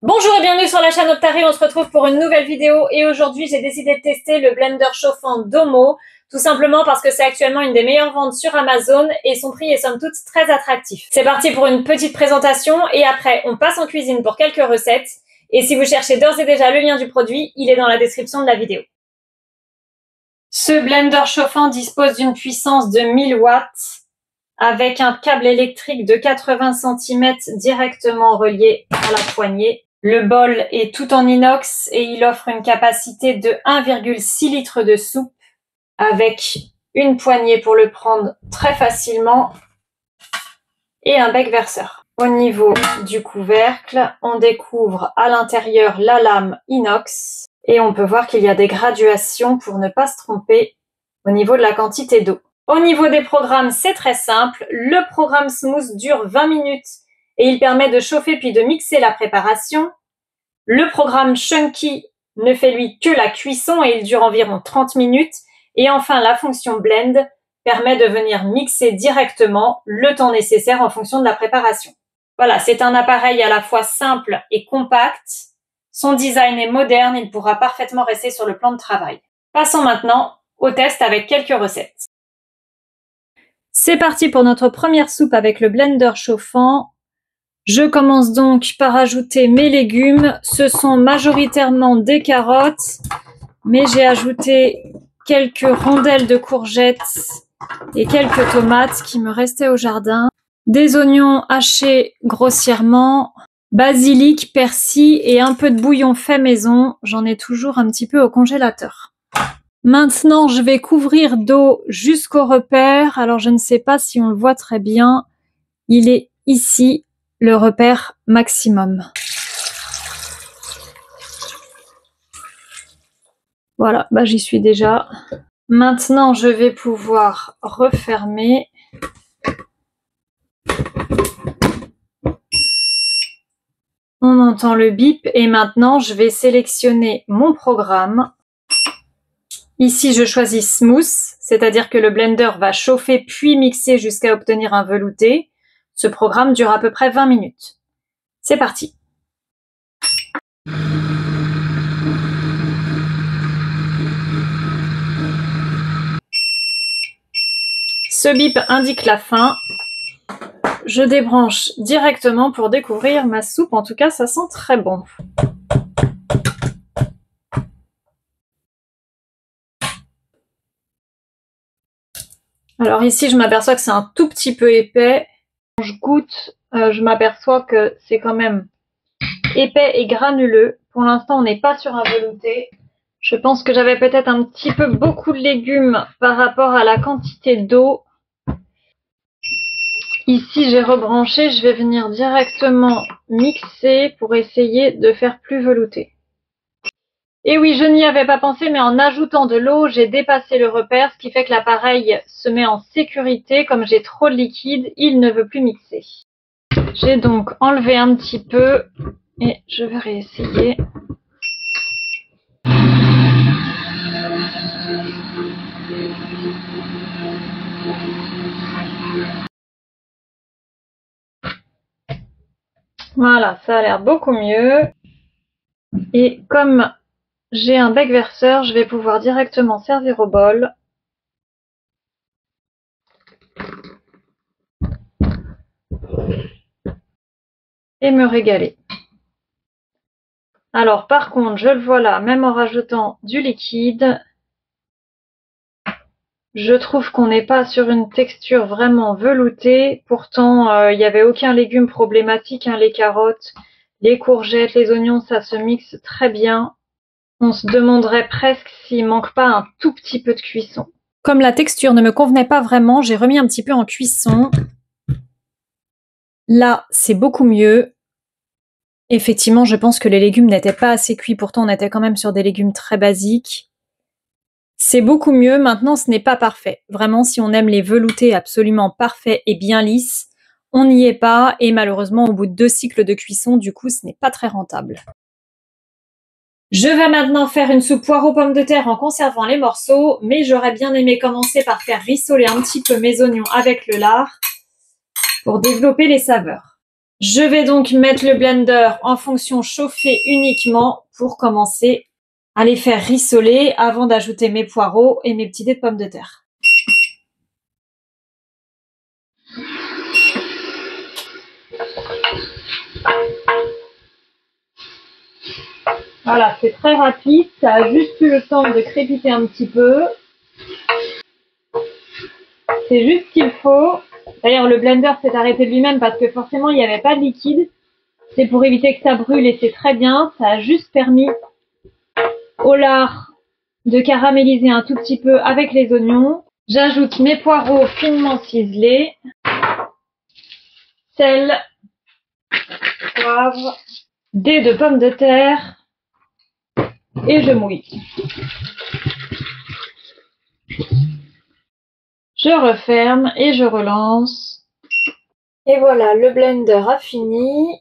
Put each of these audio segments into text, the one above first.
Bonjour et bienvenue sur la chaîne Optari, on se retrouve pour une nouvelle vidéo et aujourd'hui j'ai décidé de tester le blender chauffant Domo, tout simplement parce que c'est actuellement une des meilleures ventes sur Amazon et son prix est somme toute très attractif. C'est parti pour une petite présentation et après on passe en cuisine pour quelques recettes et si vous cherchez d'ores et déjà le lien du produit, il est dans la description de la vidéo. Ce blender chauffant dispose d'une puissance de 1000 watts avec un câble électrique de 80 cm directement relié à la poignée. Le bol est tout en inox et il offre une capacité de 1,6 litre de soupe avec une poignée pour le prendre très facilement et un bec verseur. Au niveau du couvercle, on découvre à l'intérieur la lame inox et on peut voir qu'il y a des graduations pour ne pas se tromper au niveau de la quantité d'eau. Au niveau des programmes, c'est très simple. Le programme Smooth dure 20 minutes et il permet de chauffer puis de mixer la préparation. Le programme Chunky ne fait lui que la cuisson et il dure environ 30 minutes. Et enfin, la fonction Blend permet de venir mixer directement le temps nécessaire en fonction de la préparation. Voilà, c'est un appareil à la fois simple et compact. Son design est moderne, il pourra parfaitement rester sur le plan de travail. Passons maintenant au test avec quelques recettes. C'est parti pour notre première soupe avec le blender chauffant. Je commence donc par ajouter mes légumes. Ce sont majoritairement des carottes, mais j'ai ajouté quelques rondelles de courgettes et quelques tomates qui me restaient au jardin. Des oignons hachés grossièrement, basilic, persil et un peu de bouillon fait maison. J'en ai toujours un petit peu au congélateur. Maintenant, je vais couvrir d'eau jusqu'au repère. Alors, je ne sais pas si on le voit très bien. Il est ici, le repère maximum. Voilà, j'y suis déjà. Maintenant, je vais pouvoir refermer. On entend le bip et maintenant, je vais sélectionner mon programme. Ici, je choisis Smooth, c'est-à-dire que le blender va chauffer puis mixer jusqu'à obtenir un velouté. Ce programme dure à peu près 20 minutes. C'est parti. Ce bip indique la fin. Je débranche directement pour découvrir ma soupe. En tout cas, ça sent très bon. Alors ici, je m'aperçois que c'est un tout petit peu épais. Quand je goûte, je m'aperçois que c'est quand même épais et granuleux. Pour l'instant, on n'est pas sur un velouté. Je pense que j'avais peut-être un petit peu beaucoup de légumes par rapport à la quantité d'eau. Ici, j'ai rebranché. Je vais venir directement mixer pour essayer de faire plus velouté. Et oui, je n'y avais pas pensé, mais en ajoutant de l'eau, j'ai dépassé le repère, ce qui fait que l'appareil se met en sécurité. Comme j'ai trop de liquide, il ne veut plus mixer. J'ai donc enlevé un petit peu et je vais réessayer. Voilà, ça a l'air beaucoup mieux. Et comme j'ai un bec verseur, je vais pouvoir directement servir au bol. Et me régaler. Alors par contre, je le vois là, même en rajoutant du liquide, je trouve qu'on n'est pas sur une texture vraiment veloutée. Pourtant, il n'y avait aucun légume problématique, hein, les carottes, les courgettes, les oignons, ça se mixe très bien. On se demanderait presque s'il manque pas un tout petit peu de cuisson. Comme la texture ne me convenait pas vraiment, j'ai remis un petit peu en cuisson. Là, c'est beaucoup mieux. Effectivement, je pense que les légumes n'étaient pas assez cuits. Pourtant, on était quand même sur des légumes très basiques. C'est beaucoup mieux. Maintenant, ce n'est pas parfait. Vraiment, si on aime les veloutés absolument parfaits et bien lisses, on n'y est pas. Et malheureusement, au bout de 2 cycles de cuisson, du coup, ce n'est pas très rentable. Je vais maintenant faire une soupe poire aux pommes de terre en conservant les morceaux, mais j'aurais bien aimé commencer par faire rissoler un petit peu mes oignons avec le lard pour développer les saveurs. Je vais donc mettre le blender en fonction chauffée uniquement pour commencer à les faire rissoler avant d'ajouter mes poireaux et mes petits dés de pommes de terre. Voilà, c'est très rapide, ça a juste eu le temps de crépiter un petit peu. C'est juste ce qu'il faut. D'ailleurs, le blender s'est arrêté de lui-même parce que forcément, il n'y avait pas de liquide. C'est pour éviter que ça brûle et c'est très bien. Ça a juste permis au lard de caraméliser un tout petit peu avec les oignons. J'ajoute mes poireaux finement ciselés, sel, poivre, dés de pommes de terre et je mouille. Je referme et je relance. Et voilà, le blender a fini.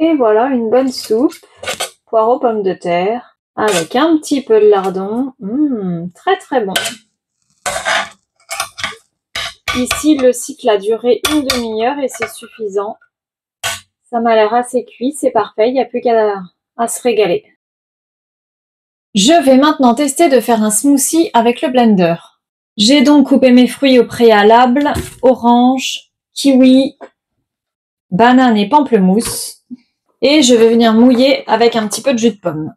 Et voilà, une bonne soupe, poireaux, pommes de terre, avec un petit peu de lardon. Très très bon. Ici, le cycle a duré une demi-heure et c'est suffisant. Ça m'a l'air assez cuit, c'est parfait, il n'y a plus qu'à se régaler. Je vais maintenant tester de faire un smoothie avec le blender. J'ai donc coupé mes fruits au préalable, orange, kiwi, banane et pamplemousse. Et je vais venir mouiller avec un petit peu de jus de pomme.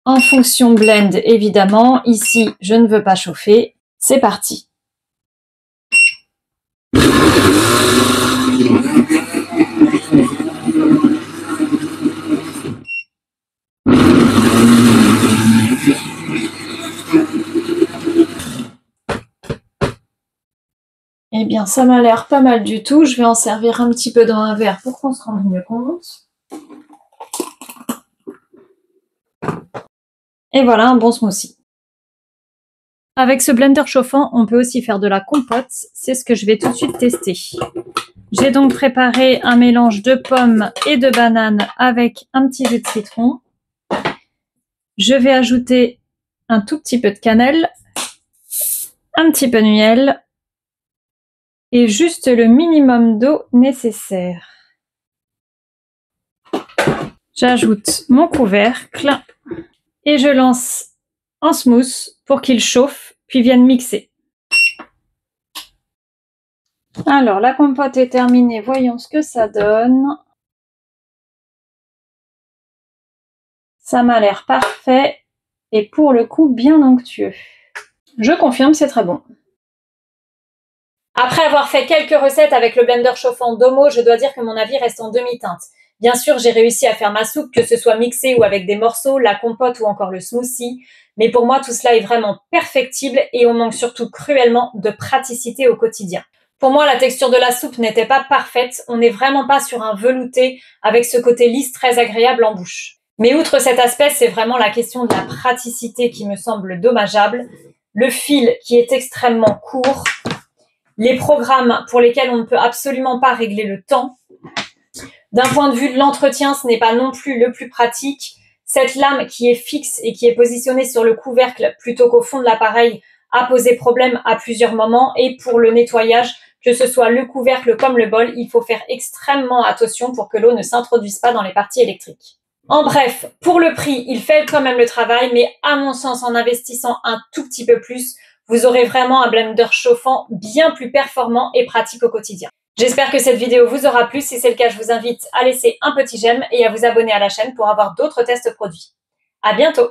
En fonction blend, évidemment. Ici, je ne veux pas chauffer. C'est parti. Eh bien, ça m'a l'air pas mal du tout. Je vais en servir un petit peu dans un verre pour qu'on se rende mieux compte. Et voilà un bon smoothie. Avec ce blender chauffant, on peut aussi faire de la compote. C'est ce que je vais tout de suite tester. J'ai donc préparé un mélange de pommes et de bananes avec un petit jus de citron. Je vais ajouter un tout petit peu de cannelle, un petit peu de miel et juste le minimum d'eau nécessaire. J'ajoute mon couvercle et je lance en smooth pour qu'il chauffe puis vienne mixer. Alors, la compote est terminée, voyons ce que ça donne. Ça m'a l'air parfait et pour le coup bien onctueux. Je confirme, c'est très bon. Après avoir fait quelques recettes avec le blender chauffant Domo, je dois dire que mon avis reste en demi-teinte. Bien sûr, j'ai réussi à faire ma soupe, que ce soit mixée ou avec des morceaux, la compote ou encore le smoothie. Mais pour moi, tout cela est vraiment perfectible et on manque surtout cruellement de praticité au quotidien. Pour moi, la texture de la soupe n'était pas parfaite. On n'est vraiment pas sur un velouté avec ce côté lisse très agréable en bouche. Mais outre cet aspect, c'est vraiment la question de la praticité qui me semble dommageable. Le fil qui est extrêmement court. Les programmes pour lesquels on ne peut absolument pas régler le temps. D'un point de vue de l'entretien, ce n'est pas non plus le plus pratique. Cette lame qui est fixe et qui est positionnée sur le couvercle plutôt qu'au fond de l'appareil a posé problème à plusieurs moments. Et pour le nettoyage, que ce soit le couvercle comme le bol, il faut faire extrêmement attention pour que l'eau ne s'introduise pas dans les parties électriques. En bref, pour le prix, il fait quand même le travail, mais à mon sens, en investissant un tout petit peu plus, vous aurez vraiment un blender chauffant bien plus performant et pratique au quotidien. J'espère que cette vidéo vous aura plu. Si c'est le cas, je vous invite à laisser un petit j'aime et à vous abonner à la chaîne pour avoir d'autres tests produits. À bientôt!